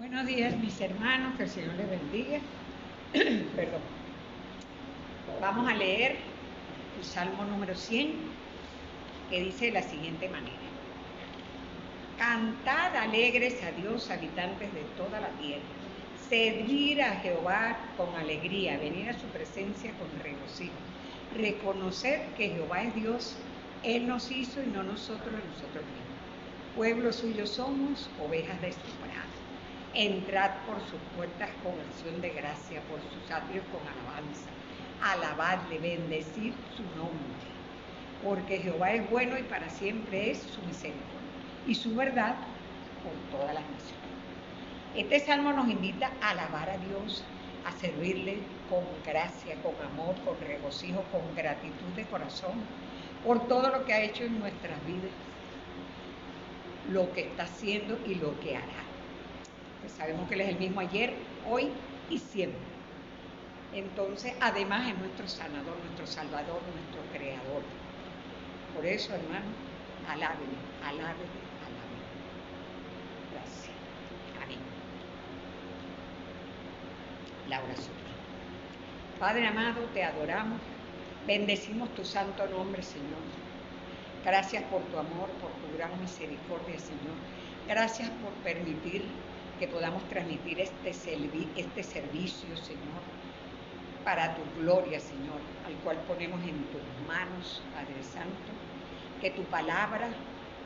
Buenos días, mis hermanos, que el Señor les bendiga. Perdón. Vamos a leer el Salmo número 100, que dice de la siguiente manera: Cantad alegres a Dios, habitantes de toda la tierra. Servir a Jehová con alegría, venir a su presencia con regocijo. Reconocer que Jehová es Dios, Él nos hizo y no nosotros a nosotros mismos. Pueblo suyo somos, ovejas de su prado. Entrad por sus puertas con acción de gracia, por sus atrios con alabanza. Alabadle, bendecid su nombre. Porque Jehová es bueno y para siempre es su misericordia y su verdad por todas las naciones. Este salmo nos invita a alabar a Dios, a servirle con gracia, con amor, con regocijo, con gratitud de corazón, por todo lo que ha hecho en nuestras vidas, lo que está haciendo y lo que hará. Pues sabemos que Él es el mismo ayer, hoy y siempre. Entonces, además es nuestro sanador, nuestro salvador, nuestro creador. Por eso, hermano, alábele, alábele, alábele. Gracias. Amén. La oración. Padre amado, te adoramos, bendecimos tu santo nombre, Señor. Gracias por tu amor, por tu gran misericordia, Señor. Gracias por permitir que podamos transmitir este servicio, Señor, para tu gloria, Señor, al cual ponemos en tus manos, Padre Santo, que tu palabra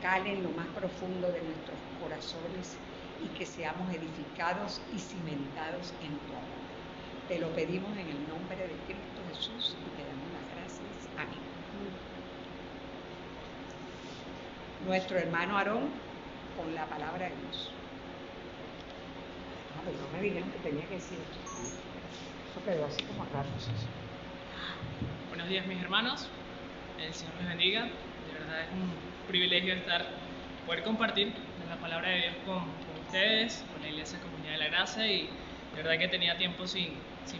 cale en lo más profundo de nuestros corazones y que seamos edificados y cimentados en tu amor. Te lo pedimos en el nombre de Cristo Jesús y te damos las gracias. Amén. Nuestro hermano Aarón con la palabra de Dios. Pero no me dijeron que tenía que decir eso, quedó así como raro. Buenos días, mis hermanos, el Señor les bendiga. De verdad es un privilegio poder compartir la palabra de Dios con ustedes, con la Iglesia Comunidad de la Gracia, y de verdad que tenía tiempo sin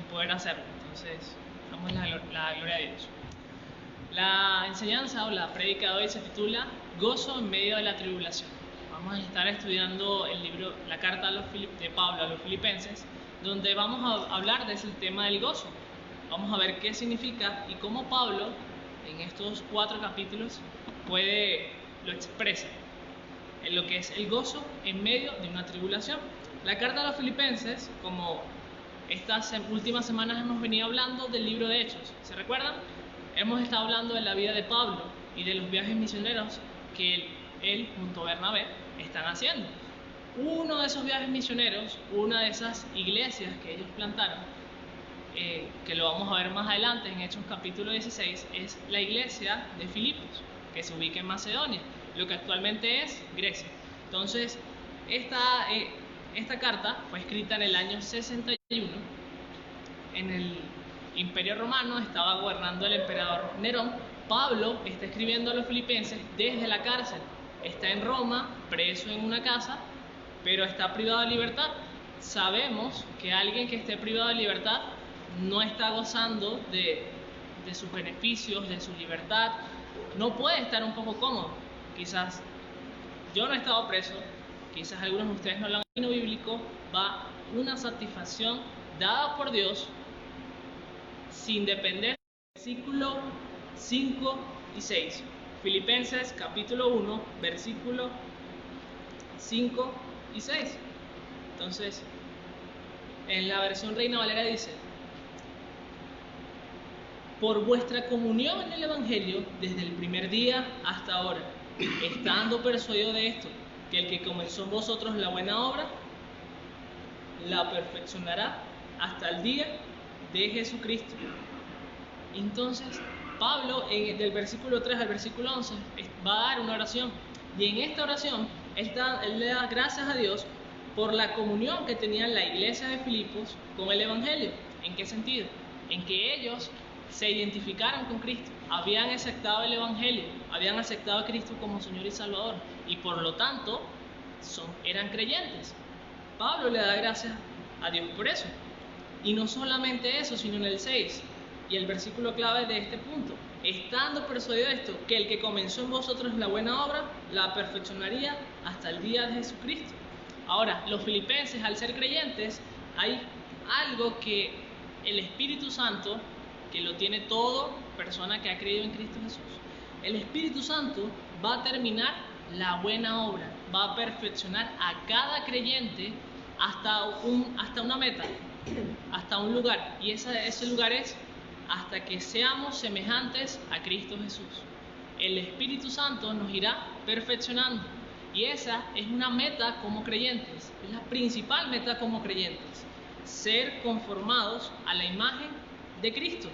poder hacerlo. Entonces, damos la gloria a Dios. La enseñanza o la prédica de hoy se titula Gozo en medio de la tribulación. Vamos a estar estudiando el libro, la carta de Pablo a los Filipenses, donde vamos a hablar de ese tema del gozo. Vamos a ver qué significa y cómo Pablo, en estos 4 capítulos, lo expresa en lo que es el gozo en medio de una tribulación. La carta a los Filipenses, como estas últimas semanas hemos venido hablando del libro de Hechos, ¿se recuerdan? Hemos estado hablando de la vida de Pablo y de los viajes misioneros que él junto a Bernabé están haciendo. Uno de esos viajes misioneros, una de esas iglesias que ellos plantaron, que lo vamos a ver más adelante en Hechos capítulo 16, es la iglesia de Filipos, que se ubica en Macedonia, lo que actualmente es Grecia. Entonces, esta carta fue escrita en el año 61. En el Imperio Romano estaba gobernando el emperador Nerón. Pablo está escribiendo a los filipenses desde la cárcel. Está en Roma, preso en una casa, pero está privado de libertad. Sabemos que alguien que esté privado de libertad no está gozando de sus beneficios, de su libertad. No puede estar un poco cómodo. Quizás yo no he estado preso, quizás algunos de ustedes no lo han visto. En el bíblico va una satisfacción dada por Dios sin depender del versículo 5 y 6. Filipenses capítulo 1, versículo 5 y 6. Entonces, en la versión Reina Valera dice: por vuestra comunión en el Evangelio desde el primer día hasta ahora, estando persuadido de esto, que el que comenzó en vosotros la buena obra, la perfeccionará hasta el día de Jesucristo. Entonces, Pablo, del versículo 3 al versículo 11, va a dar una oración. Y en esta oración, él le da gracias a Dios por la comunión que tenía la iglesia de Filipos con el Evangelio. ¿En qué sentido? En que ellos se identificaron con Cristo, habían aceptado el Evangelio, habían aceptado a Cristo como Señor y Salvador, y por lo tanto eran creyentes. Pablo le da gracias a Dios por eso. Y no solamente eso, sino en el 6, y el versículo clave de este punto: estando persuadido de esto, que el que comenzó en vosotros la buena obra, la perfeccionaría hasta el día de Jesucristo. Ahora, los filipenses, al ser creyentes, hay algo que el Espíritu Santo, que lo tiene todo persona que ha creído en Cristo Jesús, el Espíritu Santo va a terminar la buena obra, va a perfeccionar a cada creyente hasta una meta, hasta un lugar, y ese lugar es hasta que seamos semejantes a Cristo Jesús. El Espíritu Santo nos irá perfeccionando, y esa es una meta como creyentes, es la principal meta como creyentes, ser conformados a la imagen de Cristo.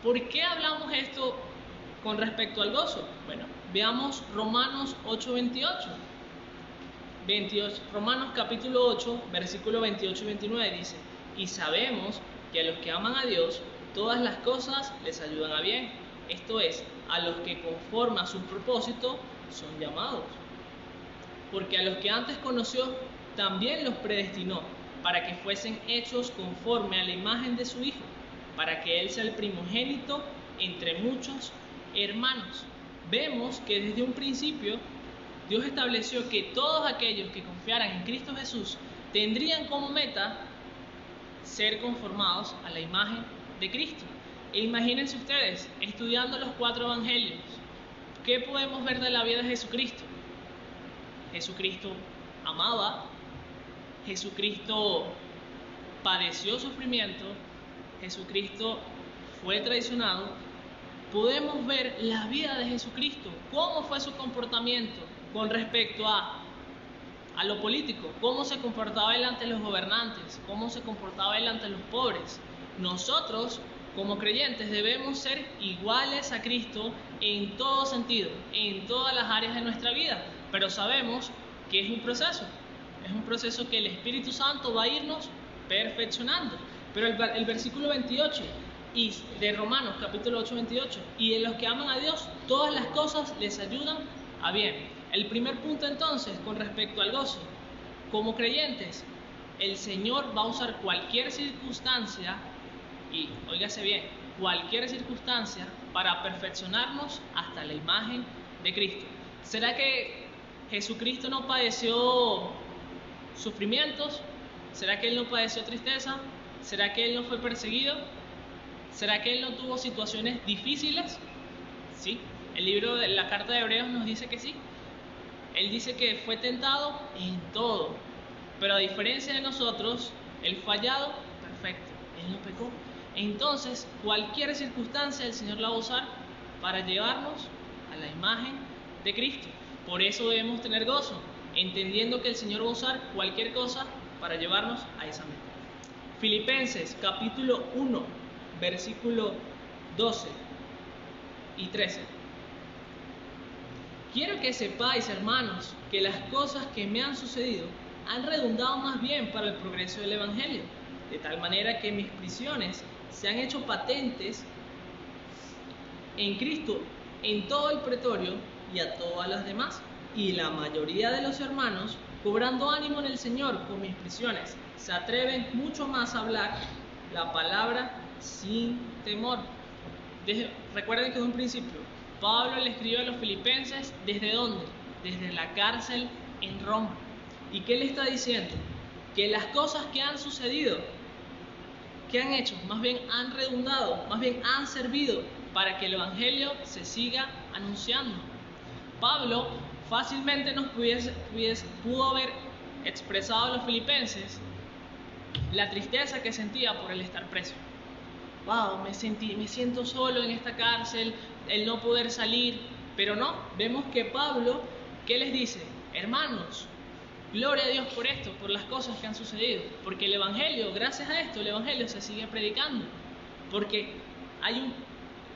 ¿Por qué hablamos esto con respecto al gozo? Bueno, veamos Romanos 8:28. Romanos capítulo 8, versículo 28 y 29 dice: y sabemos que a los que aman a Dios, todas las cosas les ayudan a bien. Esto es, a los que conforme a su propósito son llamados. Porque a los que antes conoció, también los predestinó, para que fuesen hechos conforme a la imagen de su Hijo, para que Él sea el primogénito entre muchos hermanos. Vemos que desde un principio Dios estableció que todos aquellos que confiaran en Cristo Jesús tendrían como meta ser conformados a la imagen de Cristo. E imagínense ustedes, estudiando los 4 evangelios, ¿qué podemos ver de la vida de Jesucristo? Jesucristo amaba, Jesucristo padeció sufrimiento, Jesucristo fue traicionado. Podemos ver la vida de Jesucristo, cómo fue su comportamiento con respecto a lo político, cómo se comportaba él ante los gobernantes, cómo se comportaba él ante los pobres. Nosotros, como creyentes, debemos ser iguales a Cristo en todo sentido, en todas las áreas de nuestra vida, pero sabemos que es un proceso que el Espíritu Santo va a irnos perfeccionando. Pero el versículo 28 y de Romanos capítulo 8, 28, y de los que aman a Dios, todas las cosas les ayudan a bien. El primer punto entonces, con respecto al gozo, como creyentes, el Señor va a usar cualquier circunstancia, y óigase bien, cualquier circunstancia para perfeccionarnos hasta la imagen de Cristo. ¿Será que Jesucristo no padeció sufrimientos? ¿Será que Él no padeció tristeza? ¿Será que Él no fue perseguido? ¿Será que Él no tuvo situaciones difíciles? Sí, el libro de la carta de Hebreos nos dice que sí. Él dice que fue tentado en todo, pero a diferencia de nosotros, Él fue hallado perfecto, Él no pecó. Entonces, cualquier circunstancia el Señor la va a usar para llevarnos a la imagen de Cristo. Por eso debemos tener gozo, entendiendo que el Señor va a usar cualquier cosa para llevarnos a esa meta. Filipenses capítulo 1, versículo 12 y 13. Quiero que sepáis, hermanos, que las cosas que me han sucedido han redundado más bien para el progreso del Evangelio, de tal manera que mis prisiones se han hecho patentes en Cristo en todo el pretorio y a todas las demás, y la mayoría de los hermanos, cobrando ánimo en el Señor con mis prisiones, se atreven mucho más a hablar la palabra sin temor. Recuerden que en un principio Pablo le escribió a los filipenses, ¿desde dónde? Desde la cárcel en Roma. ¿Y qué le está diciendo? Que las cosas que han sucedido, ¿qué han hecho? Más bien han redundado, más bien han servido para que el Evangelio se siga anunciando. Pablo fácilmente pudo haber expresado a los filipenses la tristeza que sentía por el estar preso. Wow, me siento solo en esta cárcel, el no poder salir. Pero no, vemos que Pablo, ¿qué les dice? Hermanos, gloria a Dios por esto, por las cosas que han sucedido. Porque el Evangelio, gracias a esto, el Evangelio se sigue predicando. Porque hay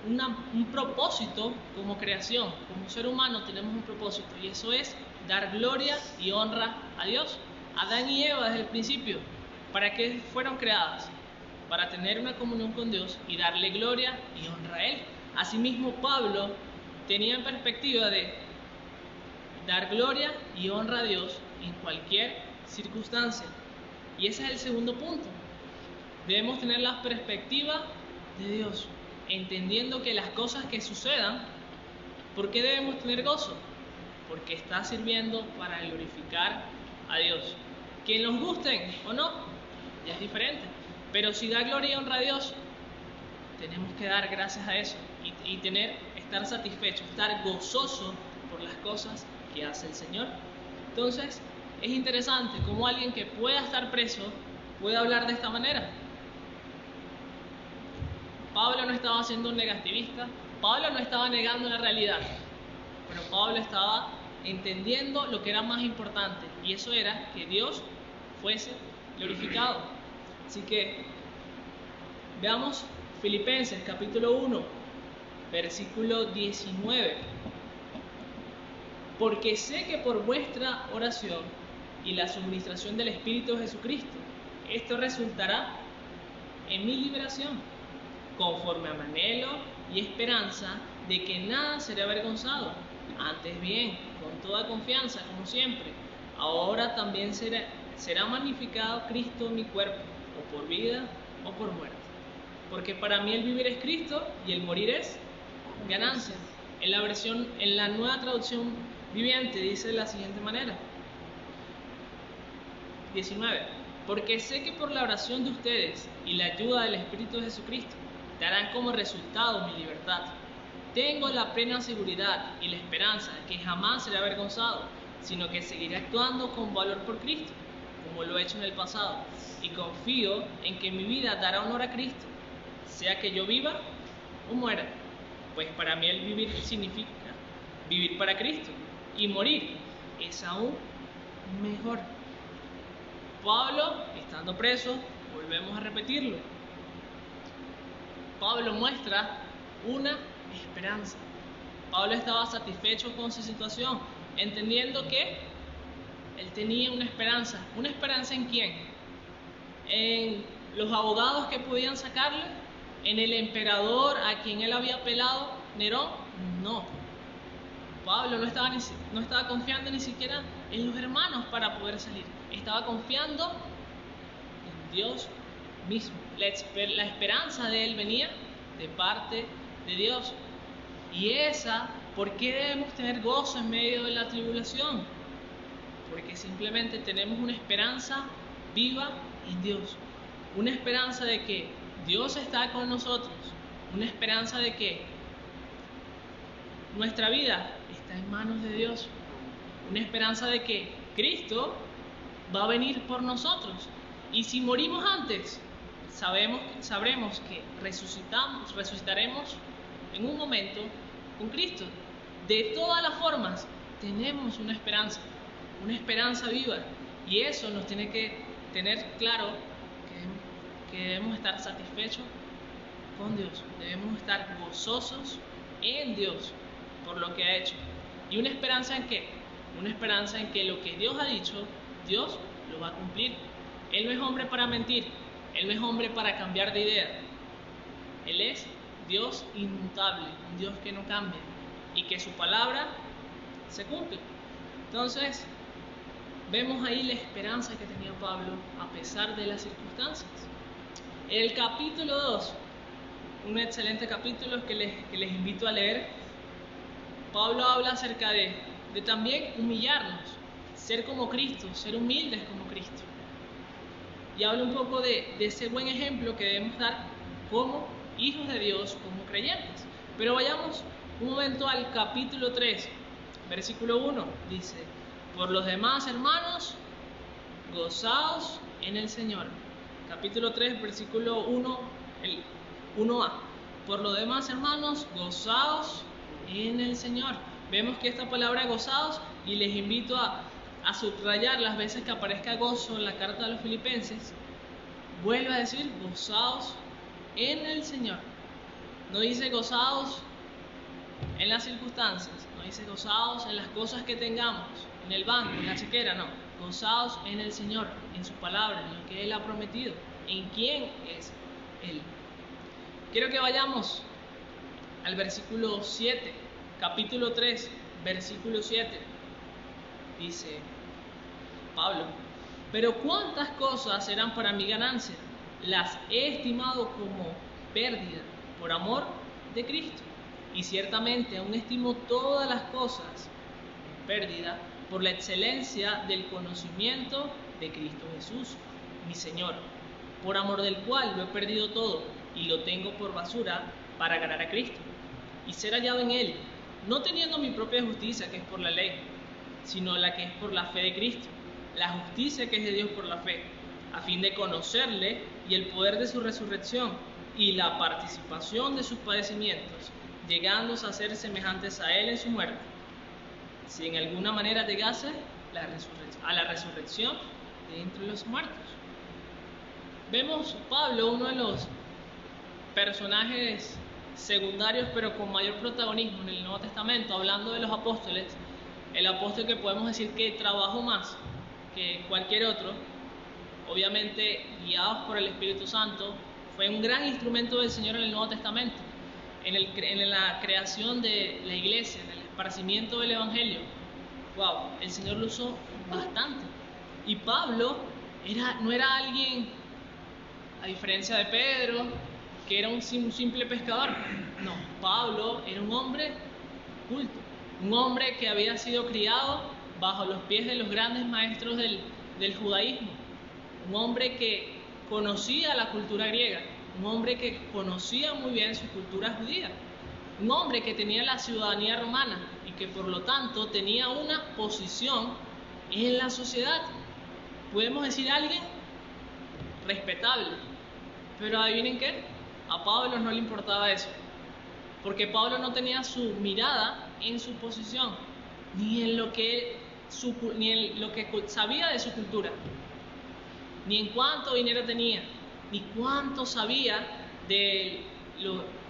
un propósito como creación, como ser humano tenemos un propósito. Y eso es dar gloria y honra a Dios. Adán y Eva desde el principio, ¿para qué fueron creadas? Para tener una comunión con Dios y darle gloria y honra a Él. Asimismo, Pablo tenía en perspectiva de dar gloria y honra a Dios en cualquier circunstancia. Y ese es el segundo punto. Debemos tener la perspectiva de Dios, entendiendo que las cosas que sucedan, ¿por qué debemos tener gozo? Porque está sirviendo para glorificar a Dios. Que nos gusten o no, ya es diferente. Pero si da gloria y honra a Dios, tenemos que dar gracias a eso y estar satisfecho, estar gozoso por las cosas que hace el Señor. Entonces, es interesante cómo alguien que pueda estar preso puede hablar de esta manera. Pablo no estaba siendo un negativista, Pablo no estaba negando la realidad, pero Pablo estaba entendiendo lo que era más importante, y eso era que Dios fuese glorificado. Así que veamos Filipenses capítulo 1, versículo 19. Porque sé que por vuestra oración y la suministración del Espíritu de Jesucristo, esto resultará en mi liberación, conforme a mi anhelo y esperanza de que nada seré avergonzado. Antes bien, con toda confianza, como siempre, ahora también será magnificado Cristo en mi cuerpo, o por vida o por muerte. Porque para mí el vivir es Cristo y el morir es ganancia. En la nueva traducción viviente dice de la siguiente manera. 19. Porque sé que por la oración de ustedes y la ayuda del Espíritu de Jesucristo darán como resultado mi libertad. Tengo la plena seguridad y la esperanza de que jamás seré avergonzado, sino que seguiré actuando con valor por Cristo, como lo he hecho en el pasado, y confío en que mi vida dará honor a Cristo, sea que yo viva o muera, pues para mí el vivir significa vivir para Cristo, y morir es aún mejor. Pablo, estando preso, volvemos a repetirlo, Pablo muestra una esperanza. Pablo estaba satisfecho con su situación, entendiendo que él tenía una esperanza. ¿Una esperanza en quién? ¿En los abogados que podían sacarle? ¿En el emperador a quien él había apelado, Nerón? No. Pablo no estaba confiando ni siquiera en los hermanos para poder salir. Estaba confiando en Dios mismo. La esperanza de él venía de parte de Dios. Y ¿por qué debemos tener gozo en medio de la tribulación? Porque simplemente tenemos una esperanza viva en Dios. Una esperanza de que Dios está con nosotros. Una esperanza de que nuestra vida está en manos de Dios. Una esperanza de que Cristo va a venir por nosotros. Y si morimos antes, sabremos que resucitaremos en un momento con Cristo. De todas las formas, tenemos una esperanza viva. Y eso nos tiene que tener claro que debemos estar satisfechos con Dios. Debemos estar gozosos en Dios por lo que ha hecho. ¿Y una esperanza en qué? Una esperanza en que lo que Dios ha dicho, Dios lo va a cumplir. Él no es hombre para mentir. Él no es hombre para cambiar de idea. Él es Dios inmutable, un Dios que no cambia y que su palabra se cumple. Entonces, vemos ahí la esperanza que tenía Pablo a pesar de las circunstancias. El capítulo 2, un excelente capítulo que les invito a leer. Pablo habla acerca de también humillarnos, ser como Cristo, ser humildes como Cristo. Y habla un poco de ese buen ejemplo que debemos dar como hijos de Dios, como creyentes. Pero vayamos un momento al capítulo 3, versículo 1. Dice: por los demás, hermanos, gozaos en el Señor. Capítulo 3, versículo 1, el 1a. Por lo demás, hermanos, gozaos en el Señor. Vemos que esta palabra gozaos, y les invito a subrayar las veces que aparezca gozo en la carta de los Filipenses, vuelve a decir gozaos en el Señor. No dice gozaos en las circunstancias, no dice gozaos en las cosas que tengamos, en el banco, en la chequera, no. Gozaos en el Señor, en su palabra, en lo que Él ha prometido, en quién es Él. Quiero que vayamos al versículo 7, capítulo 3, versículo 7. Dice Pablo: pero cuántas cosas serán para mi ganancia, las he estimado como pérdida por amor de Cristo. Y ciertamente aún estimo todas las cosas pérdida por la excelencia del conocimiento de Cristo Jesús, mi Señor, por amor del cual lo he perdido todo y lo tengo por basura para ganar a Cristo y ser hallado en Él, no teniendo mi propia justicia que es por la ley, sino la que es por la fe de Cristo, la justicia que es de Dios por la fe, a fin de conocerle y el poder de su resurrección y la participación de sus padecimientos, llegando a ser semejantes a Él en su muerte, si en alguna manera llegase a la resurrección de entre los muertos. Vemos Pablo, uno de los personajes secundarios pero con mayor protagonismo en el Nuevo Testamento, hablando de los apóstoles, el apóstol que podemos decir que trabajó más que cualquier otro, obviamente guiados por el Espíritu Santo, fue un gran instrumento del Señor en el Nuevo Testamento, en la creación de la iglesia, en el esparcimiento del Evangelio. Wow, el Señor lo usó bastante. Y Pablo no era alguien, a diferencia de Pedro, que era un simple pescador. No, Pablo era un hombre culto, un hombre que había sido criado bajo los pies de los grandes maestros del judaísmo, un hombre que conocía la cultura griega, un hombre que conocía muy bien su cultura judía, un hombre que tenía la ciudadanía romana y que por lo tanto tenía una posición en la sociedad, podemos decir alguien respetable. Pero adivinen qué, a Pablo no le importaba eso, porque Pablo no tenía su mirada en su posición, ni en lo que sabía de su cultura, ni en cuánto dinero tenía, ni cuánto sabía del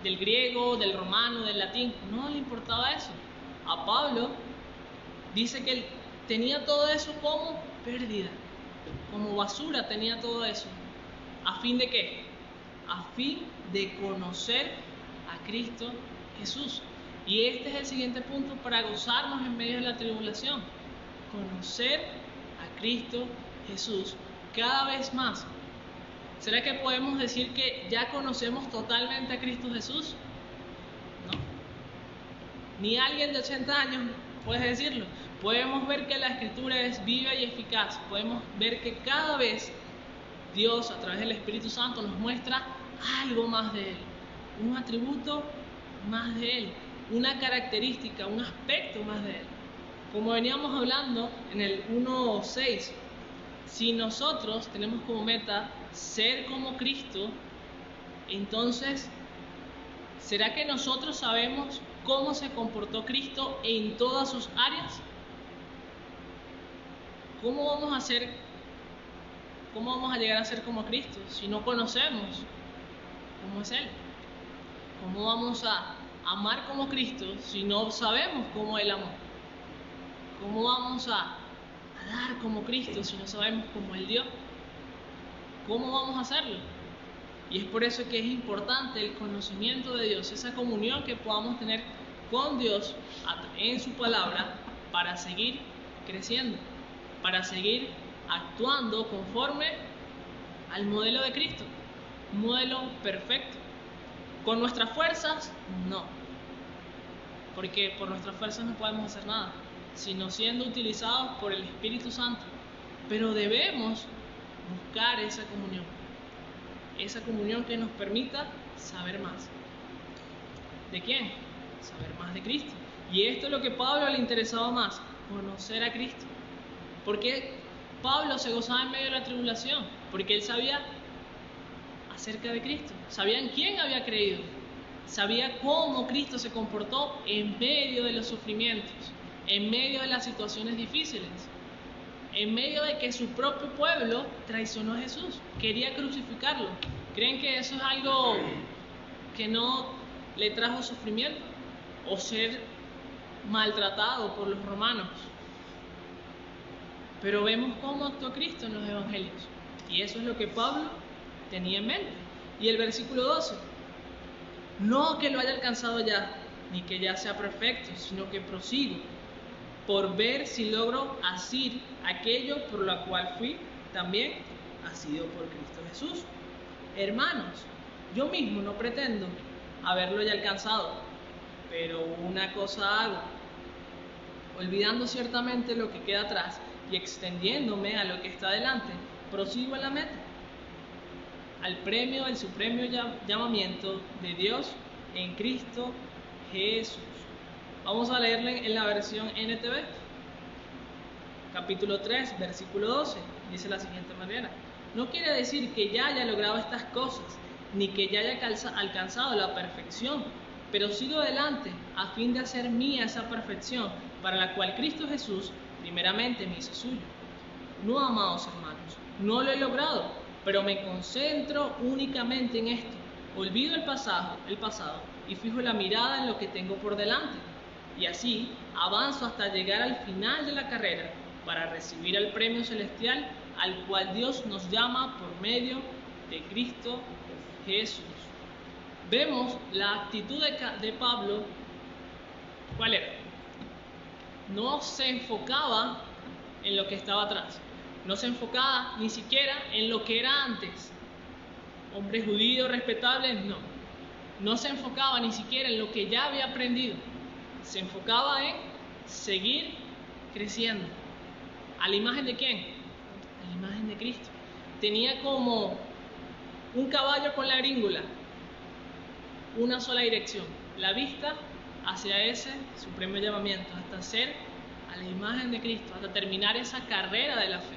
griego, del romano, del latín. No le importaba eso. A Pablo dice que él tenía todo eso como pérdida, como basura tenía todo eso. ¿A fin de qué? A fin de conocer a Cristo Jesús. Y este es el siguiente punto para gozarnos en medio de la tribulación: conocer a Cristo Jesús cada vez más. ¿Será que podemos decir que ya conocemos totalmente a Cristo Jesús? No. Ni alguien de 80 años puede decirlo. Podemos ver que la Escritura es viva y eficaz. Podemos ver que cada vez Dios, a través del Espíritu Santo, nos muestra algo más de Él, un atributo más de Él, una característica, un aspecto más de Él. Como veníamos hablando en el 1:6, si nosotros tenemos como meta ser como Cristo, entonces, ¿será que nosotros sabemos cómo se comportó Cristo en todas sus áreas? ¿Cómo vamos a llegar a ser como Cristo si no conocemos cómo es Él? ¿Cómo vamos a amar como Cristo si no sabemos cómo Él amó? ¿Cómo vamos a dar como Cristo si no sabemos cómo Él dio? ¿Cómo vamos a hacerlo? Y es por eso que es importante el conocimiento de Dios, esa comunión que podamos tener con Dios en su palabra, para seguir creciendo, para seguir actuando conforme al modelo de Cristo, un modelo perfecto. ¿Con nuestras fuerzas? No, porque por nuestras fuerzas no podemos hacer nada, sino siendo utilizados por el Espíritu Santo. Pero debemos buscar esa comunión que nos permita saber más. ¿De quién? Saber más de Cristo. Y esto es lo que a Pablo le interesaba más, conocer a Cristo. Porque Pablo se gozaba en medio de la tribulación, porque él sabía acerca de Cristo, sabía en quién había creído, sabía cómo Cristo se comportó en medio de los sufrimientos, en medio de las situaciones difíciles, en medio de que su propio pueblo traicionó a Jesús, quería crucificarlo. ¿Creen que eso es algo que no le trajo sufrimiento? ¿O ser maltratado por los romanos? Pero vemos cómo actuó Cristo en los evangelios, y eso es lo que Pablo tenía en mente. Y el versículo 12: no que lo haya alcanzado ya, ni que ya sea perfecto, sino que prosigo por ver si logro asir aquello por lo cual fui también asido por Cristo Jesús. Hermanos, yo mismo no pretendo haberlo ya alcanzado, pero una cosa hago, olvidando ciertamente lo que queda atrás y extendiéndome a lo que está delante, prosigo a la meta, al premio del supremo llamamiento de Dios en Cristo Jesús. Vamos a leerle en la versión NTV, capítulo 3, versículo 12, dice de la siguiente manera: no quiere decir que ya haya logrado estas cosas, ni que ya haya alcanzado la perfección, pero sigo adelante a fin de hacer mía esa perfección, para la cual Cristo Jesús primeramente me hizo suyo. No, amados hermanos, no lo he logrado, pero me concentro únicamente en esto. Olvido el pasado y fijo la mirada en lo que tengo por delante. Y así avanzo hasta llegar al final de la carrera para recibir el premio celestial al cual Dios nos llama por medio de Cristo Jesús. Vemos la actitud de Pablo. ¿Cuál era? No se enfocaba en lo que estaba atrás. No se enfocaba ni siquiera en lo que era antes. Hombres judíos respetables, no. No se enfocaba ni siquiera en lo que ya había aprendido. Se enfocaba en seguir creciendo. ¿A la imagen de quién? A la imagen de Cristo. Tenía como un caballo con la gríngula, una sola dirección, la vista hacia ese supremo llamamiento, hasta ser a la imagen de Cristo, hasta terminar esa carrera de la fe.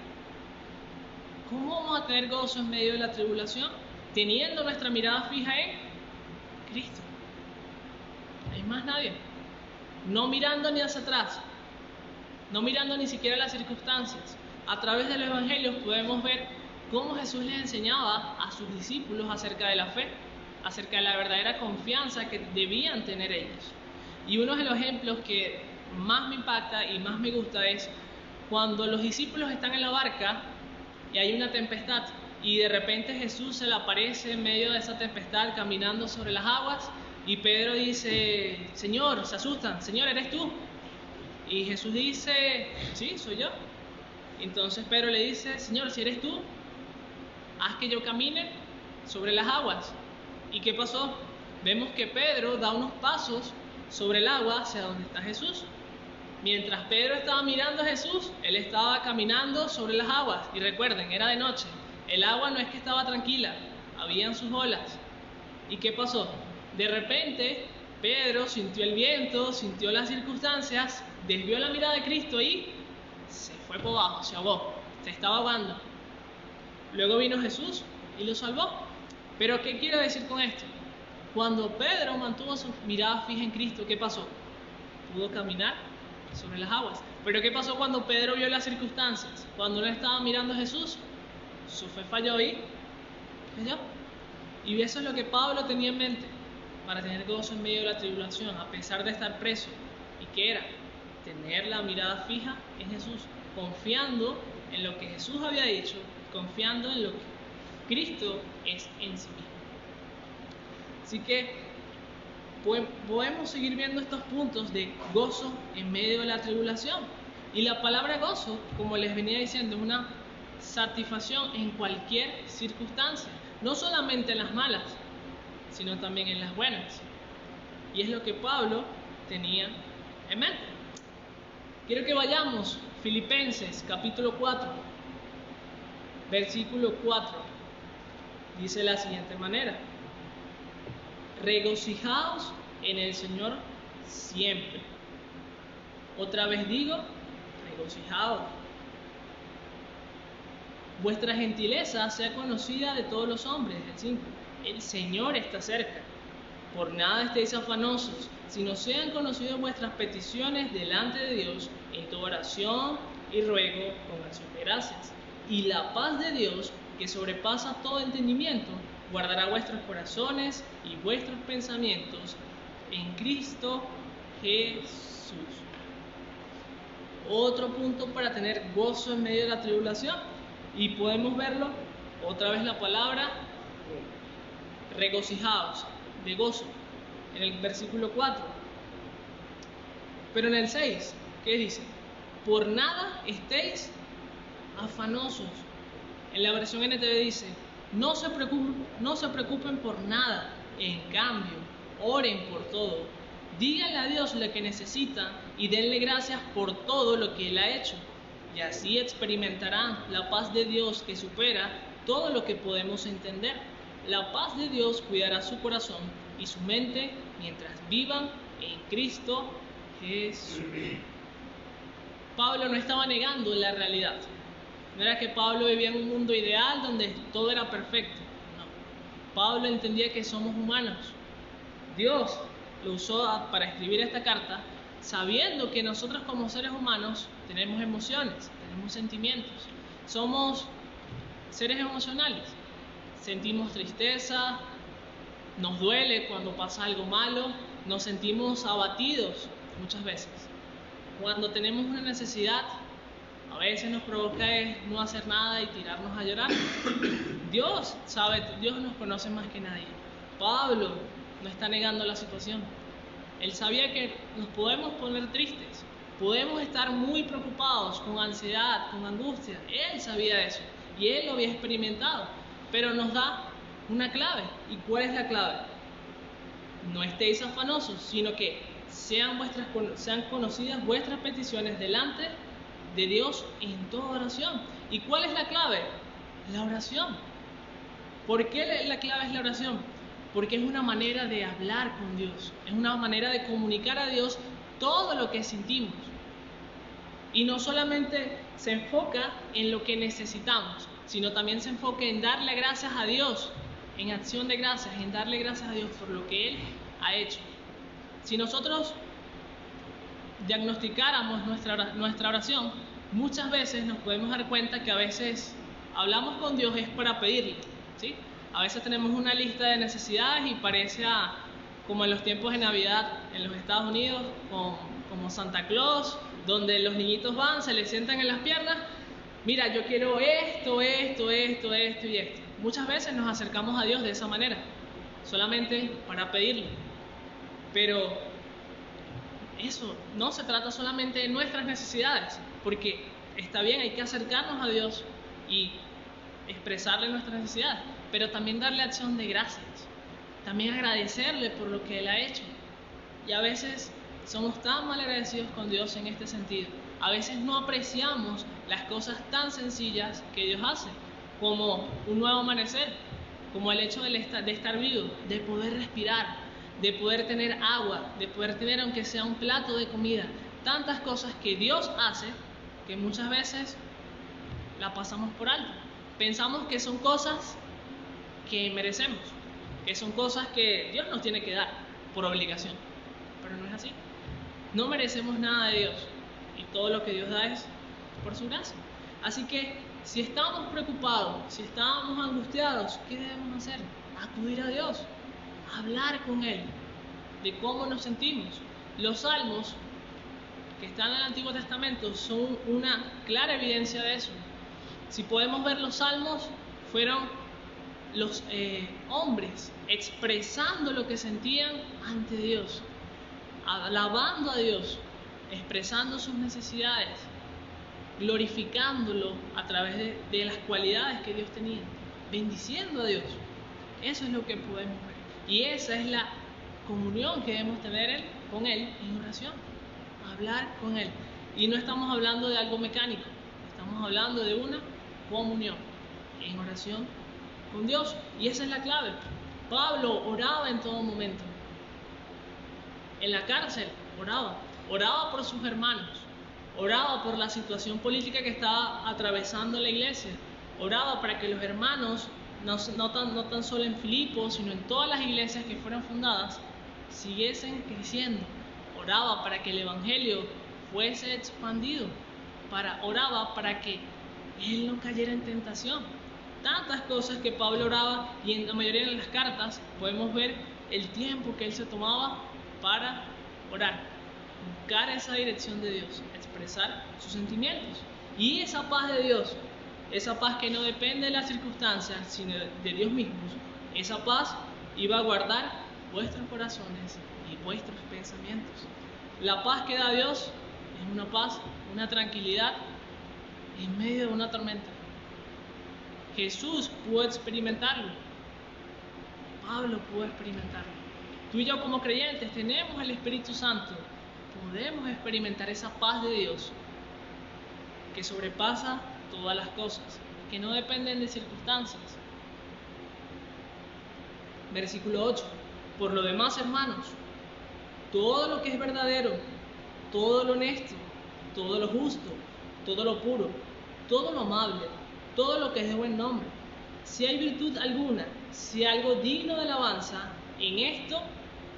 ¿Cómo vamos a tener gozo en medio de la tribulación? Teniendo nuestra mirada fija en Cristo. No hay más nadie. No mirando ni hacia atrás, no mirando ni siquiera las circunstancias. A través de los evangelios podemos ver cómo Jesús les enseñaba a sus discípulos acerca de la fe, acerca de la verdadera confianza que debían tener ellos. Y uno de los ejemplos que más me impacta y más me gusta es cuando los discípulos están en la barca y hay una tempestad y de repente Jesús se le aparece en medio de esa tempestad caminando sobre las aguas y Pedro dice: Señor, se asustan, Señor, ¿eres tú? Y Jesús dice: sí, soy yo. Entonces Pedro le dice: Señor, si eres tú, haz que yo camine sobre las aguas. ¿Y qué pasó? Vemos que Pedro da unos pasos sobre el agua hacia donde está Jesús. Mientras Pedro estaba mirando a Jesús, él estaba caminando sobre las aguas. Y recuerden, era de noche. El agua no es que estaba tranquila, habían sus olas. ¿Y qué pasó? De repente, Pedro sintió el viento, sintió las circunstancias, desvió la mirada de Cristo y se fue por abajo, se ahogó, se estaba ahogando. Luego vino Jesús y lo salvó. Pero ¿qué quiero decir con esto? Cuando Pedro mantuvo su mirada fija en Cristo, ¿qué pasó? Pudo caminar sobre las aguas. Pero ¿qué pasó cuando Pedro vio las circunstancias? Cuando no estaba mirando a Jesús, su fe falló y falló. Y eso es lo que Pablo tenía en mente para tener gozo en medio de la tribulación, a pesar de estar preso. ¿Y qué era? Tener la mirada fija en Jesús, confiando en lo que Jesús había dicho, confiando en lo que Cristo es en sí mismo. Así que podemos seguir viendo estos puntos de gozo en medio de la tribulación. Y la palabra gozo, como les venía diciendo, es una satisfacción en cualquier circunstancia, no solamente en las malas, sino también en las buenas. Y es lo que Pablo tenía en mente. Quiero que vayamos Filipenses capítulo 4, versículo 4. Dice de la siguiente manera: regocijaos en el Señor siempre. Otra vez digo, regocijaos. Vuestra gentileza sea conocida de todos los hombres. El 5. El Señor está cerca. Por nada estéis afanosos, sino sean conocidas vuestras peticiones delante de Dios en toda oración y ruego con acción de gracias. Y la paz de Dios, que sobrepasa todo entendimiento, guardará vuestros corazones y vuestros pensamientos en Cristo Jesús. Otro punto para tener gozo en medio de la tribulación, y podemos verlo otra vez la palabra regocijaos, de gozo, en el versículo 4. Pero en el 6, ¿qué dice? Por nada estéis afanosos. En la versión NTV dice: no se preocupen por nada, en cambio, oren por todo, díganle a Dios lo que necesitan y denle gracias por todo lo que Él ha hecho. Y así experimentarán la paz de Dios que supera todo lo que podemos entender. La paz de Dios cuidará su corazón y su mente mientras vivan en Cristo Jesús. Pablo no estaba negando la realidad. No era que Pablo vivía en un mundo ideal donde todo era perfecto. No. Pablo entendía que somos humanos. Dios lo usó para escribir esta carta sabiendo que nosotros como seres humanos tenemos emociones, tenemos sentimientos. Somos seres emocionales. Sentimos tristeza, nos duele cuando pasa algo malo, nos sentimos abatidos muchas veces. Cuando tenemos una necesidad, a veces nos provoca no hacer nada y tirarnos a llorar. Dios sabe, Dios nos conoce más que nadie. Pablo no está negando la situación. Él sabía que nos podemos poner tristes, podemos estar muy preocupados, con ansiedad, con angustia. Él sabía eso y él lo había experimentado, pero nos da una clave. ¿Y cuál es la clave? No estéis afanosos, sino que sean conocidas vuestras peticiones delante de Dios en toda oración. ¿Y cuál es la clave? La oración. ¿Por qué la clave es la oración? Porque es una manera de hablar con Dios, es una manera de comunicar a Dios todo lo que sentimos. Y no solamente se enfoca en lo que necesitamos, sino también se enfoca en darle gracias a Dios, en acción de gracias, en darle gracias a Dios por lo que Él ha hecho. Si nosotros diagnosticáramos nuestra oración, muchas veces nos podemos dar cuenta que a veces hablamos con Dios es para pedirle, ¿sí? A veces tenemos una lista de necesidades y parece como en los tiempos de Navidad en los Estados Unidos, como Santa Claus, donde los niñitos van, se les sientan en las piernas, mira, yo quiero esto y esto. Muchas veces nos acercamos a Dios de esa manera, solamente para pedirle. Pero eso no se trata solamente de nuestras necesidades, porque está bien, hay que acercarnos a Dios y expresarle nuestras necesidades, pero también darle acción de gracias, también agradecerle por lo que Él ha hecho. Y a veces somos tan mal agradecidos con Dios en este sentido. A veces no apreciamos las cosas tan sencillas que Dios hace, como un nuevo amanecer, como el hecho de estar vivo, de poder respirar, de poder tener agua, de poder tener aunque sea un plato de comida. Tantas cosas que Dios hace que muchas veces la pasamos por alto. Pensamos que son cosas que merecemos, que son cosas que Dios nos tiene que dar por obligación, pero no es así. No merecemos nada de Dios y todo lo que Dios da es por su gracia. Así que si estamos preocupados, si estamos angustiados, ¿qué debemos hacer? Acudir a Dios, hablar con Él de cómo nos sentimos. Los salmos que están en el Antiguo Testamento son una clara evidencia de eso. Si podemos ver, los salmos fueron los hombres expresando lo que sentían ante Dios, alabando a Dios, expresando sus necesidades, glorificándolo a través de las cualidades que Dios tenía, bendiciendo a Dios. Eso es lo que podemos ver. Y esa es la comunión que debemos tener con Él en oración, hablar con Él. Y no estamos hablando de algo mecánico, estamos hablando de una comunión en oración con Dios. Y esa es la clave. Pablo oraba en todo momento. En la cárcel oraba por sus hermanos, oraba por la situación política que estaba atravesando la iglesia, oraba para que los hermanos, no tan solo en Filipos, sino en todas las iglesias que fueron fundadas, siguiesen creciendo. Oraba para que el evangelio fuese expandido, oraba para que él no cayera en tentación. Tantas cosas que Pablo oraba, y en la mayoría de las cartas podemos ver el tiempo que él se tomaba para orar, buscar esa dirección de Dios, expresar sus sentimientos. Y esa paz de Dios, esa paz que no depende de las circunstancias, sino de Dios mismo, esa paz iba a guardar vuestros corazones y vuestros pensamientos. La paz que da Dios es una paz, una tranquilidad en medio de una tormenta. Jesús pudo experimentarlo, Pablo pudo experimentarlo. tú y yo como creyentes tenemos el Espíritu Santo, podemos experimentar esa paz de Dios que sobrepasa todas las cosas, que no dependen de circunstancias. Versículo 8. Por lo demás, hermanos, todo lo que es verdadero, todo lo honesto, todo lo justo, todo lo puro, todo lo amable, todo lo que es de buen nombre, si hay virtud alguna, si hay algo digno de alabanza, en esto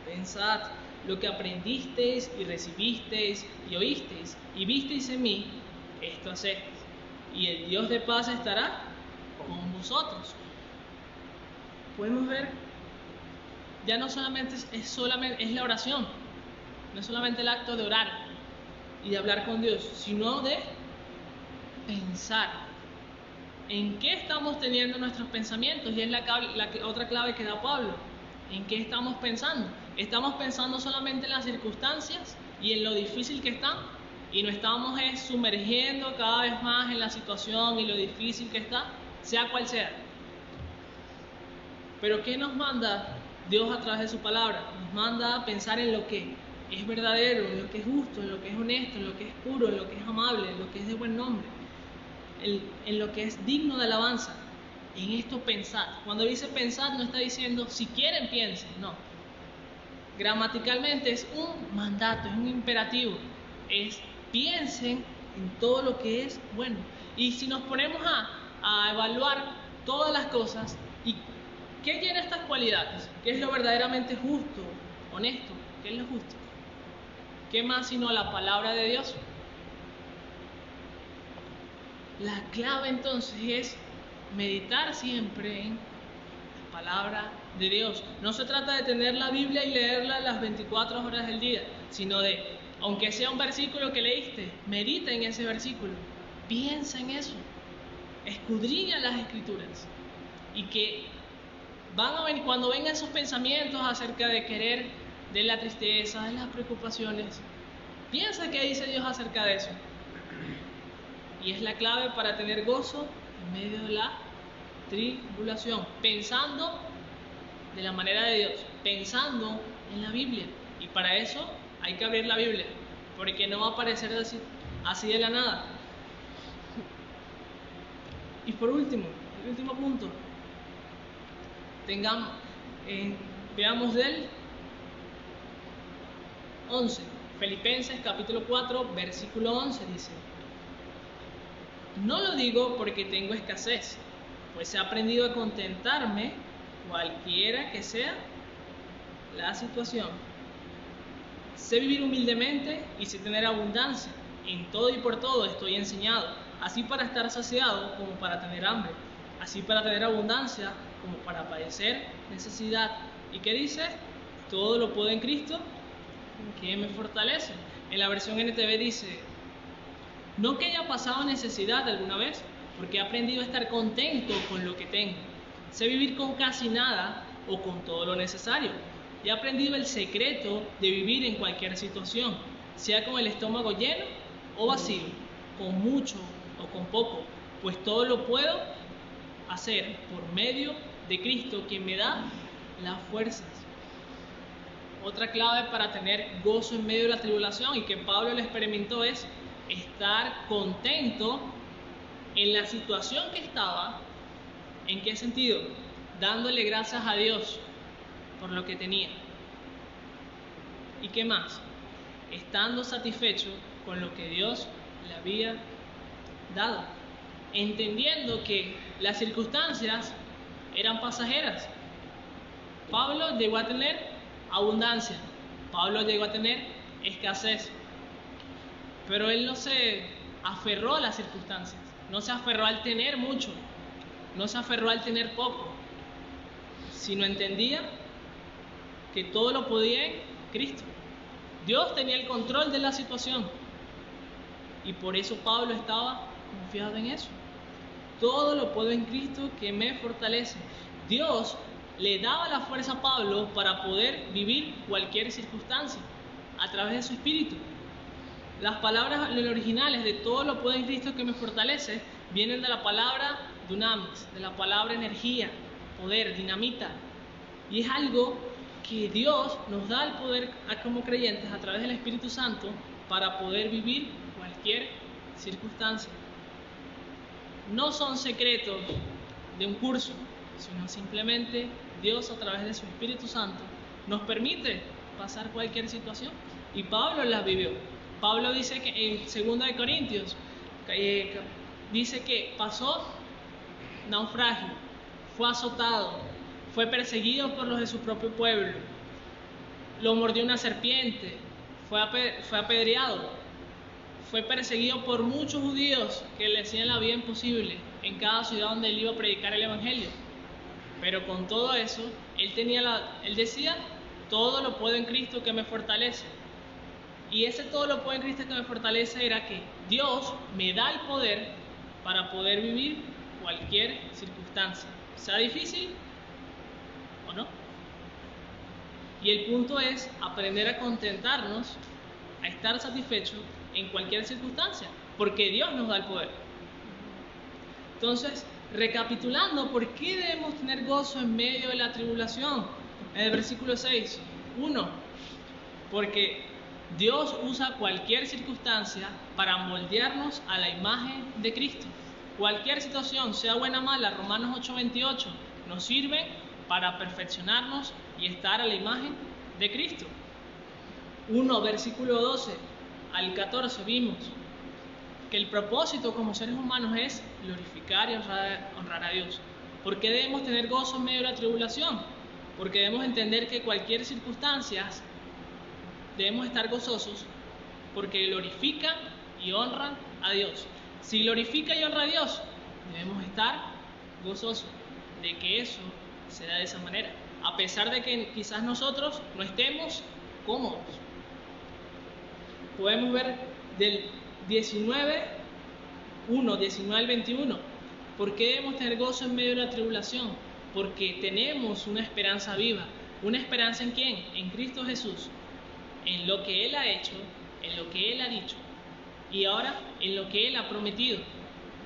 pensad. Lo que aprendisteis y recibisteis y oísteis y visteis en mí, esto haced, y el Dios de paz estará con vosotros. Podemos ver, ya no solamente es la oración, no es solamente el acto de orar y de hablar con Dios, sino de pensar. ¿En qué estamos teniendo nuestros pensamientos? Y es otra clave que da Pablo. ¿En qué estamos pensando? ¿Estamos pensando solamente en las circunstancias y en lo difícil que están? Y nos estamos sumergiendo cada vez más en la situación y lo difícil que está, sea cual sea. Pero ¿qué nos manda Dios a través de su palabra? Nos manda a pensar en lo que es verdadero, en lo que es justo, en lo que es honesto, en lo que es puro, en lo que es amable, en lo que es de buen nombre, en lo que es digno de alabanza. En esto pensad. Cuando dice pensad no está diciendo si quieren piensen, no. Gramaticalmente es un mandato, es un imperativo. Es piensen en todo lo que es bueno. Y si nos ponemos a evaluar todas las cosas, ¿y qué llena estas cualidades? ¿Qué es lo verdaderamente justo, honesto? ¿Qué es lo justo? ¿Qué más sino la palabra de Dios? La clave entonces es meditar siempre en la palabra de Dios. No se trata de tener la Biblia y leerla las 24 horas del día, sino de, aunque sea un versículo que leíste, medita en ese versículo, piensa en eso, escudriña las escrituras, y que van a venir, cuando vengan esos pensamientos acerca de querer, de la tristeza, de las preocupaciones, piensa qué dice Dios acerca de eso. Y es la clave para tener gozo en medio de la tribulación, pensando de la manera de Dios, pensando en la Biblia. Y para eso hay que abrir la Biblia, porque no va a aparecer así de la nada. Y por último, el último punto, veamos del 11, Filipenses capítulo 4, versículo 11 dice: no lo digo porque tengo escasez, pues he aprendido a contentarme cualquiera que sea la situación. Sé vivir humildemente y sé tener abundancia. En todo y por todo estoy enseñado, así para estar saciado como para tener hambre, así para tener abundancia como para padecer necesidad. ¿Y qué dice? Todo lo puedo en Cristo que me fortalece. En la versión NTV dice: no que haya pasado necesidad alguna vez, porque he aprendido a estar contento con lo que tengo. Sé vivir con casi nada o con todo lo necesario. He aprendido el secreto de vivir en cualquier situación, sea con el estómago lleno o vacío, con mucho o con poco, pues todo lo puedo hacer por medio de Cristo, quien me da las fuerzas. Otra clave para tener gozo en medio de la tribulación, y que Pablo lo experimentó, es estar contento en la situación que estaba. ¿En qué sentido? Dándole gracias a Dios por lo que tenía. ¿Y qué más? Estando satisfecho con lo que Dios le había dado, entendiendo que las circunstancias eran pasajeras. Pablo llegó a tener abundancia, Pablo llegó a tener escasez, pero él no se aferró a las circunstancias, no se aferró al tener mucho, no se aferró al tener poco, sino entendía que todo lo podía en Cristo. Dios tenía el control de la situación, y por eso Pablo estaba confiado en eso. Todo lo puedo en Cristo que me fortalece. Dios le daba la fuerza a Pablo para poder vivir cualquier circunstancia a través de su espíritu. Las palabras originales de todo lo puedo en Cristo que me fortalece vienen de la palabra dunamis, de la palabra energía, poder, dinamita. Y es algo que Dios nos da el poder como creyentes a través del Espíritu Santo para poder vivir cualquier circunstancia. No son secretos de un curso, sino simplemente Dios a través de su Espíritu Santo nos permite pasar cualquier situación. Y Pablo las vivió. Pablo dice que en 2 de Corintios dice que pasó naufragio, fue azotado, fue perseguido por los de su propio pueblo, lo mordió una serpiente, fue apedreado, fue perseguido por muchos judíos que le hacían la vida imposible en cada ciudad donde él iba a predicar el evangelio. Pero con todo eso, él decía, todo lo puedo en Cristo que me fortalece. Y ese todo lo puedo en Cristo que me fortalece era que Dios me da el poder para poder vivir cualquier circunstancia, sea difícil o no. Y el punto es aprender a contentarnos, a estar satisfechos en cualquier circunstancia, porque Dios nos da el poder. Entonces, recapitulando, ¿por qué debemos tener gozo en medio de la tribulación? En el versículo 6, 1, porque Dios usa cualquier circunstancia para moldearnos a la imagen de Cristo. Cualquier situación, sea buena o mala, Romanos 8:28, nos sirve para perfeccionarnos y estar a la imagen de Cristo. 1, versículo 12 al 14, vimos que el propósito como seres humanos es glorificar y honrar a Dios. ¿Por qué debemos tener gozo en medio de la tribulación? Porque debemos entender que cualquier circunstancia debemos estar gozosos porque glorifican y honran a Dios. Si glorifica y honra a Dios, debemos estar gozosos de que eso se da de esa manera, a pesar de que quizás nosotros no estemos cómodos. Podemos ver del 19 al 21. ¿Por qué debemos tener gozo en medio de la tribulación? Porque tenemos una esperanza viva. ¿Una esperanza en quién? En Cristo Jesús. En lo que Él ha hecho, en lo que Él ha dicho. Y ahora en lo que Él ha prometido.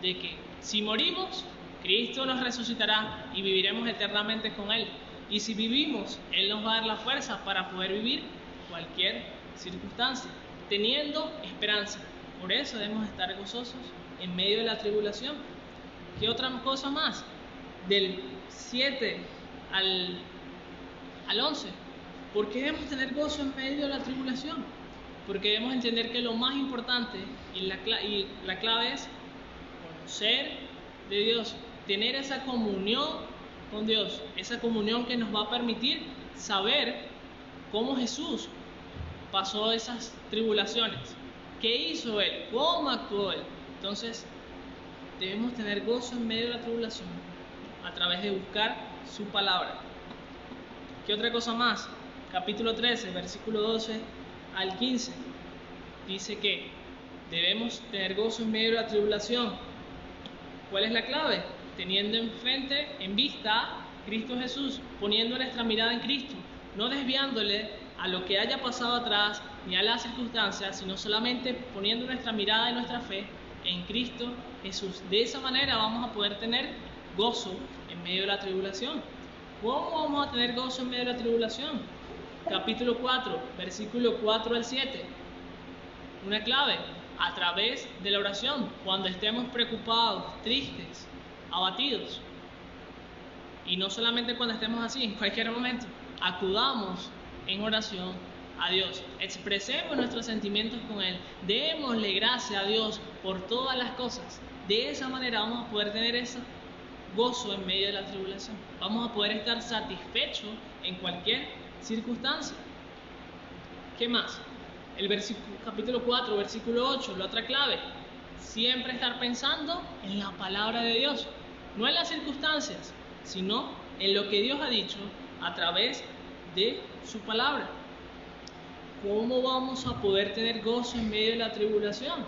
De que si morimos, Cristo nos resucitará y viviremos eternamente con Él. Y si vivimos, Él nos va a dar la fuerza para poder vivir cualquier circunstancia, teniendo esperanza. Por eso debemos estar gozosos en medio de la tribulación. ¿Qué otra cosa más? Del 7 al 11. ¿Por qué debemos tener gozo en medio de la tribulación? Porque debemos entender que lo más importante y la clave es conocer de Dios, tener esa comunión con Dios, esa comunión que nos va a permitir saber cómo Jesús pasó esas tribulaciones, qué hizo Él, cómo actuó Él. Entonces, debemos tener gozo en medio de la tribulación a través de buscar su palabra. ¿Qué otra cosa más? Capítulo 13, versículo 12 al 15, dice que debemos tener gozo en medio de la tribulación. ¿Cuál es la clave? Teniendo en vista a Cristo Jesús, poniendo nuestra mirada en Cristo, no desviándole a lo que haya pasado atrás ni a las circunstancias, sino solamente poniendo nuestra mirada y nuestra fe en Cristo Jesús. De esa manera vamos a poder tener gozo en medio de la tribulación. ¿Cómo vamos a tener gozo en medio de la tribulación? Capítulo 4, versículo 4 al 7. Una clave, a través de la oración, cuando estemos preocupados, tristes, abatidos. Y no solamente cuando estemos así, en cualquier momento, acudamos en oración a Dios, expresemos nuestros sentimientos con Él, démosle gracias a Dios por todas las cosas. De esa manera vamos a poder tener ese gozo en medio de la tribulación. Vamos a poder estar satisfechos en cualquier circunstancia. ¿Qué más? El capítulo 4, versículo 8, la otra clave, siempre estar pensando en la palabra de Dios, no en las circunstancias, sino en lo que Dios ha dicho a través de su palabra. ¿Cómo vamos a poder tener gozo en medio de la tribulación?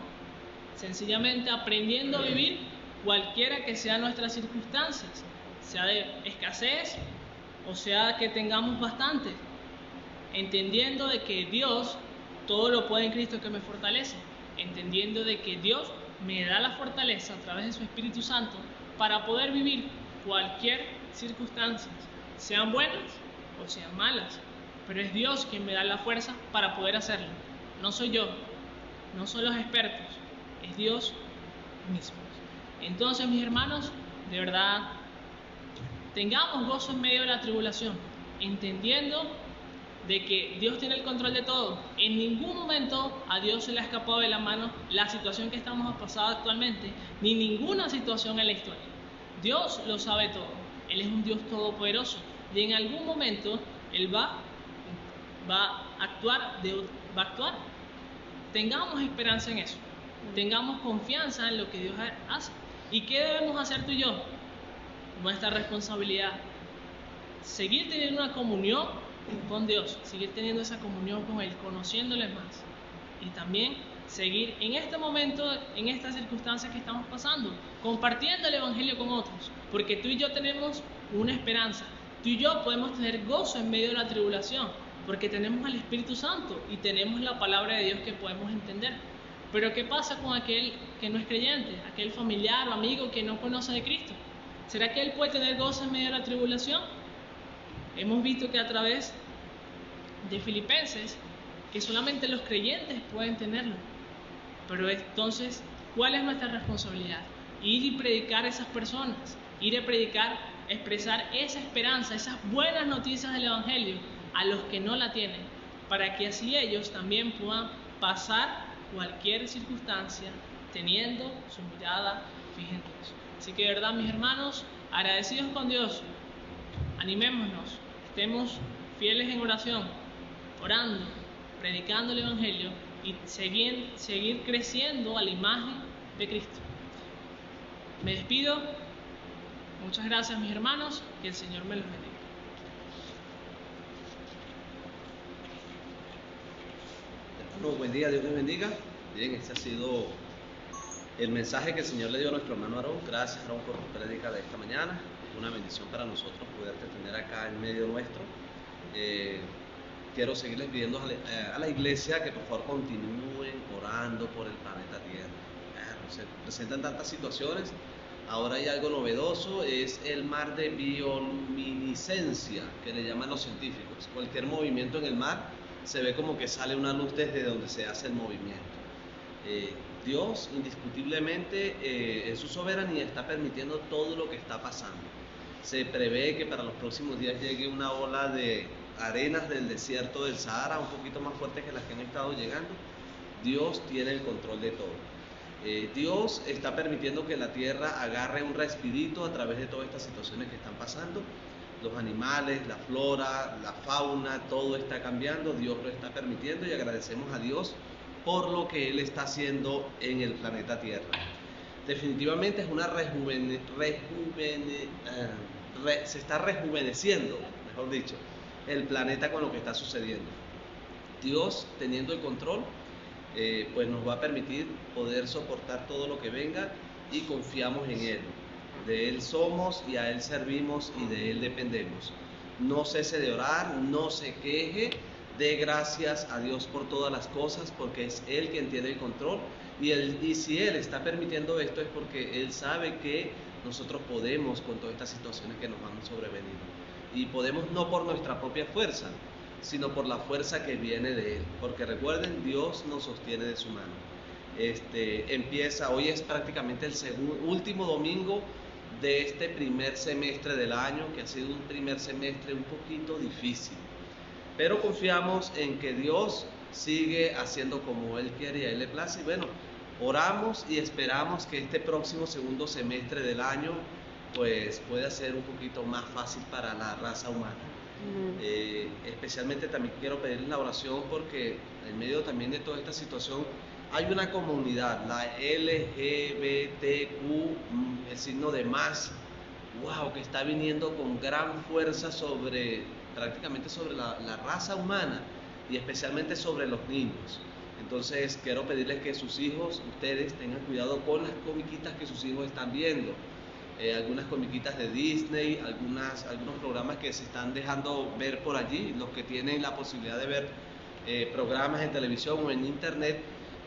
Sencillamente aprendiendo a vivir cualquiera que sean nuestras circunstancias, sea de escasez o sea que tengamos bastante, entendiendo de que Dios todo lo puede en Cristo que me fortalece, entendiendo de que Dios me da la fortaleza a través de su Espíritu Santo para poder vivir cualquier circunstancia, sean buenas o sean malas. pero es Dios quien me da la fuerza para poder hacerlo. No soy yo, no son los expertos, es Dios mismo. Entonces, mis hermanos, de verdad, tengamos gozo en medio de la tribulación, entendiendo de que Dios tiene el control de todo. En ningún momento a Dios se le ha escapado de la mano la situación que estamos pasando actualmente, ni ninguna situación en la historia. Dios lo sabe todo. Él es un Dios todopoderoso y en algún momento Él va a actuar. Tengamos esperanza en eso. Tengamos confianza en lo que Dios hace. ¿Y qué debemos hacer tú y yo? Nuestra responsabilidad. Seguir teniendo una comunión con Dios, seguir teniendo esa comunión con Él, conociéndole más, y también seguir en este momento, en estas circunstancias que estamos pasando, compartiendo el Evangelio con otros, porque tú y yo tenemos una esperanza. Tú y yo podemos tener gozo en medio de la tribulación, porque tenemos al Espíritu Santo y tenemos la palabra de Dios que podemos entender. Pero ¿qué pasa con aquel que no es creyente, aquel familiar o amigo que no conoce de Cristo? ¿Será que él puede tener gozo en medio de la tribulación? Hemos visto que a través de Filipenses, que solamente los creyentes pueden tenerlo. Pero entonces, ¿cuál es nuestra responsabilidad? Ir y predicar a esas personas, ir a predicar, expresar esa esperanza, esas buenas noticias del Evangelio a los que no la tienen, para que así ellos también puedan pasar cualquier circunstancia teniendo su mirada fija en Dios. Así que de verdad, mis hermanos, agradecidos con Dios, animémonos, estemos fieles en oración, orando, predicando el Evangelio y seguir creciendo a la imagen de Cristo. Me despido. Muchas gracias, mis hermanos, que el Señor me los bendiga. Bueno, buen día, Dios les bendiga. Bien, este ha sido el mensaje que el Señor le dio a nuestro hermano Aarón. Gracias, Aarón, por tu prédica de esta mañana. Es una bendición para nosotros poderte tener acá en medio nuestro. Quiero seguirles pidiendo a la iglesia que por favor continúen orando por el planeta Tierra. Se presentan tantas situaciones. Ahora hay algo novedoso, es el mar de bioluminiscencia, que le llaman los científicos. Cualquier movimiento en el mar se ve como que sale una luz desde donde se hace el movimiento. Dios indiscutiblemente en su soberanía está permitiendo todo lo que está pasando. Se prevé que para los próximos días llegue una ola de arenas del desierto del Sahara, un poquito más fuertes que las que han estado llegando. Dios tiene el control de todo. Dios está permitiendo que la tierra agarre un respirito a través de todas estas situaciones que están pasando. Los animales, la flora, la fauna, todo está cambiando. Dios lo está permitiendo y agradecemos a Dios por lo que Él está haciendo en el planeta Tierra. Definitivamente es una se está rejuveneciendo, mejor dicho, el planeta con lo que está sucediendo. Dios, teniendo el control, pues nos va a permitir poder soportar todo lo que venga y confiamos en Él. De Él somos y a Él servimos y de Él dependemos. No cese de orar, no se queje, dé gracias a Dios por todas las cosas porque es Él quien tiene el control y si Él está permitiendo esto es porque Él sabe que nosotros podemos con todas estas situaciones que nos van sobreveniendo y podemos no por nuestra propia fuerza, sino por la fuerza que viene de Él, porque recuerden, Dios nos sostiene de su mano. Hoy es prácticamente el último domingo de este primer semestre del año, que ha sido un primer semestre un poquito difícil, pero confiamos en que Dios sigue haciendo como Él quiere y a Él le place. Y bueno, oramos y esperamos que este próximo segundo semestre del año pues pueda ser un poquito más fácil para la raza humana. Especialmente también quiero pedirles la oración porque en medio también de toda esta situación hay una comunidad, la LGBTQ, el signo de más, que está viniendo con gran fuerza prácticamente sobre la raza humana y especialmente sobre los niños. Entonces quiero pedirles que sus hijos, ustedes tengan cuidado con las comiquitas que sus hijos están viendo. Algunas comiquitas de Disney, algunos programas que se están dejando ver por allí, los que tienen la posibilidad de ver programas en televisión o en internet,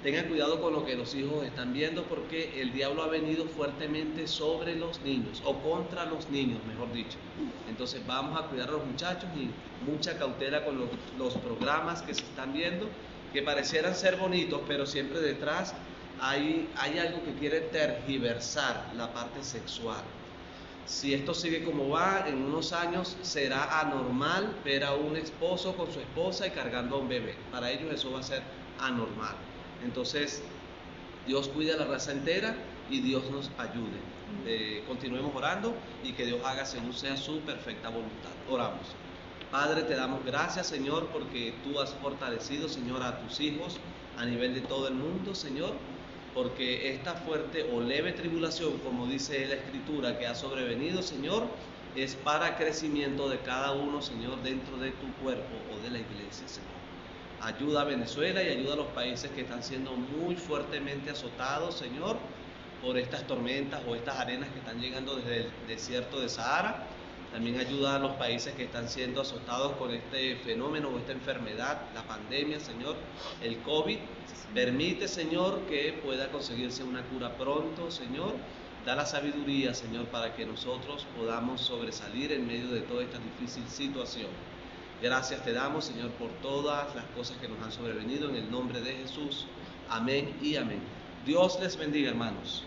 tengan cuidado con lo que los hijos están viendo, porque el diablo ha venido fuertemente sobre los niños, o contra los niños, mejor dicho. Entonces vamos a cuidar a los muchachos y mucha cautela con los programas que se están viendo, que parecieran ser bonitos, pero siempre detrás hay algo que quiere tergiversar la parte sexual. Si esto sigue como va, en unos años será anormal ver a un esposo con su esposa y cargando a un bebé. Para ellos eso va a ser anormal. Entonces, Dios cuida a la raza entera y Dios nos ayude. Continuemos orando y que Dios haga según sea su perfecta voluntad. Oramos. Padre, te damos gracias, Señor, porque tú has fortalecido, Señor, a tus hijos a nivel de todo el mundo, Señor, porque esta fuerte o leve tribulación, como dice la Escritura, que ha sobrevenido, Señor, es para crecimiento de cada uno, Señor, dentro de tu cuerpo o de la iglesia, Señor. Ayuda a Venezuela y ayuda a los países que están siendo muy fuertemente azotados, Señor, por estas tormentas o estas arenas que están llegando desde el desierto de Sahara. También ayuda a los países que están siendo azotados con este fenómeno o esta enfermedad, la pandemia, Señor, el COVID. Permite, Señor, que pueda conseguirse una cura pronto, Señor. Da la sabiduría, Señor, para que nosotros podamos sobresalir en medio de toda esta difícil situación. Gracias te damos, Señor, por todas las cosas que nos han sobrevenido, en el nombre de Jesús. Amén y amén. Dios les bendiga, hermanos.